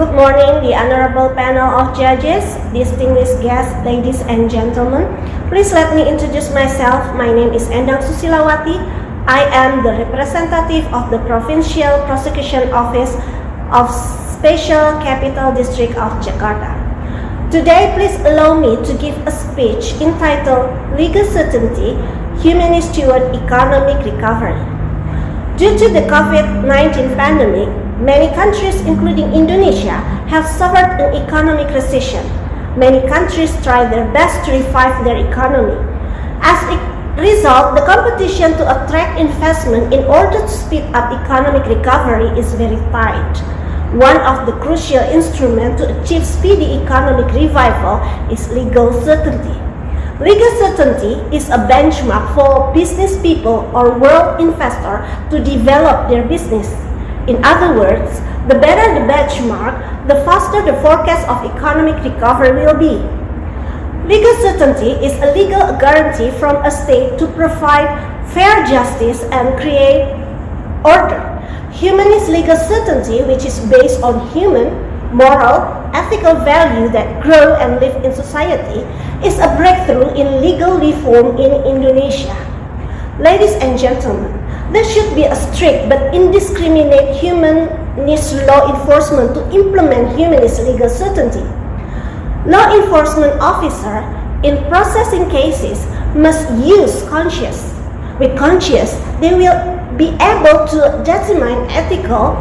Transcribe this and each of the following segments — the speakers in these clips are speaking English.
Good morning, the honorable panel of judges, distinguished guests, ladies and gentlemen. Please let me introduce myself. My name is Endang Susilawati. I am the representative of the Provincial Prosecution Office of Special Capital District of Jakarta. Today, please allow me to give a speech entitled Legal Certainty, Humanis Toward Economic Recovery. Due to the COVID-19 pandemic, many countries, including Indonesia, have suffered an economic recession. Many countries try their best to revive their economy. As a result, the competition to attract investment in order to speed up economic recovery is very tight. One of the crucial instruments to achieve speedy economic revival is legal certainty. Legal certainty is a benchmark for business people or world investors to develop their business. In other words, the better the benchmark, the faster the forecast of economic recovery will be. Legal certainty is a legal guarantee from a state to provide fair justice and create order. Humanist legal certainty, which is based on human, moral, ethical value that grow and live in society, is a breakthrough in legal reform in Indonesia. Ladies and gentlemen, there should be a strict but indiscriminate humanist law enforcement to implement humanist legal certainty. Law enforcement officers in processing cases must use conscience. With conscience, they will be able to determine ethical,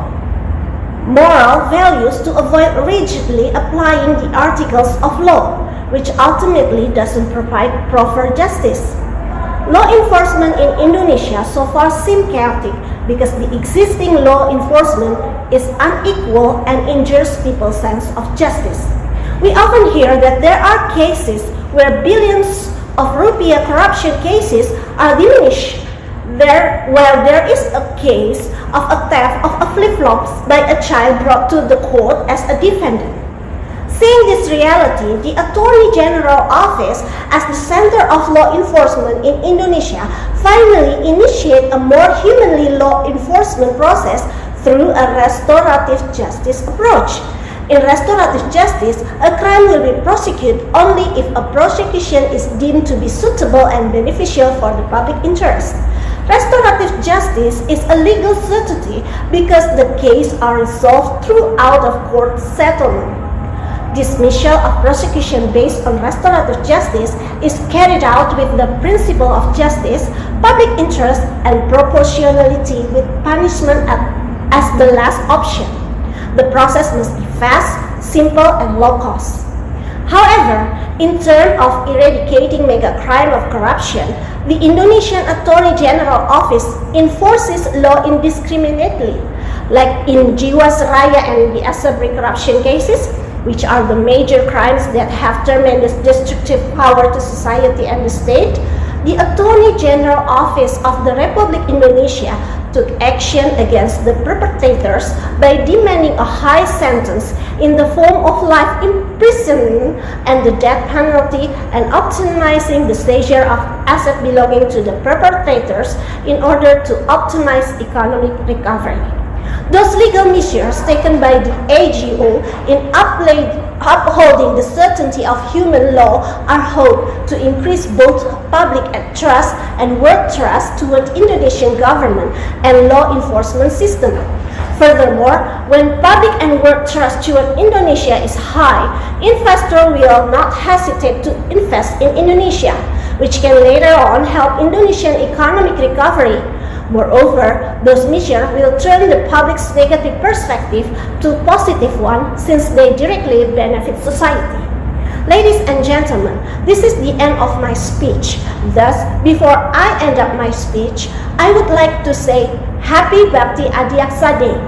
moral values to avoid rigidly applying the articles of law, which ultimately doesn't provide proper justice. Law enforcement in Indonesia so far seems chaotic because the existing law enforcement is unequal and injures people's sense of justice. We often hear that there are cases where billions of rupiah corruption cases are diminished, while there is a case of a theft of a flip-flops by a child brought to the court as a defendant. Seeing this reality, the Attorney General Office, as the center of law enforcement in Indonesia, finally initiate a more humanly law enforcement process through a restorative justice approach. In restorative justice, a crime will be prosecuted only if a prosecution is deemed to be suitable and beneficial for the public interest. Restorative justice is a legal certainty because the cases are resolved through out-of-court settlement. Dismissal of prosecution based on restorative justice is carried out with the principle of justice, public interest, and proportionality with punishment as the last option. The process must be fast, simple, and low cost. However, in terms of eradicating mega crime of corruption, the Indonesian Attorney General Office enforces law indiscriminately, like in Jiwasraya and the Asabri corruption cases, which are the major crimes that have tremendous destructive power to society and the state. The Attorney General Office of the Republic Indonesia took action against the perpetrators by demanding a high sentence in the form of life imprisonment and the death penalty and optimizing the seizure of assets belonging to the perpetrators in order to optimize economic recovery. Those legal measures taken by the AGO in upholding the certainty of human law are hoped to increase both public trust and world trust toward Indonesian government and law enforcement system. Furthermore, when public and world trust toward Indonesia is high, investors will not hesitate to invest in Indonesia, which can later on help Indonesian economic recovery. Moreover, those measures will turn the public's negative perspective to a positive one since they directly benefit society. Ladies and gentlemen, this is the end of my speech. Thus, before I end up my speech, I would like to say Hari Bhakti Adhyaksa Day.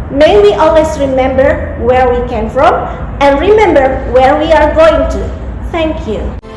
May we always remember where we came from and remember where we are going to. Thank you.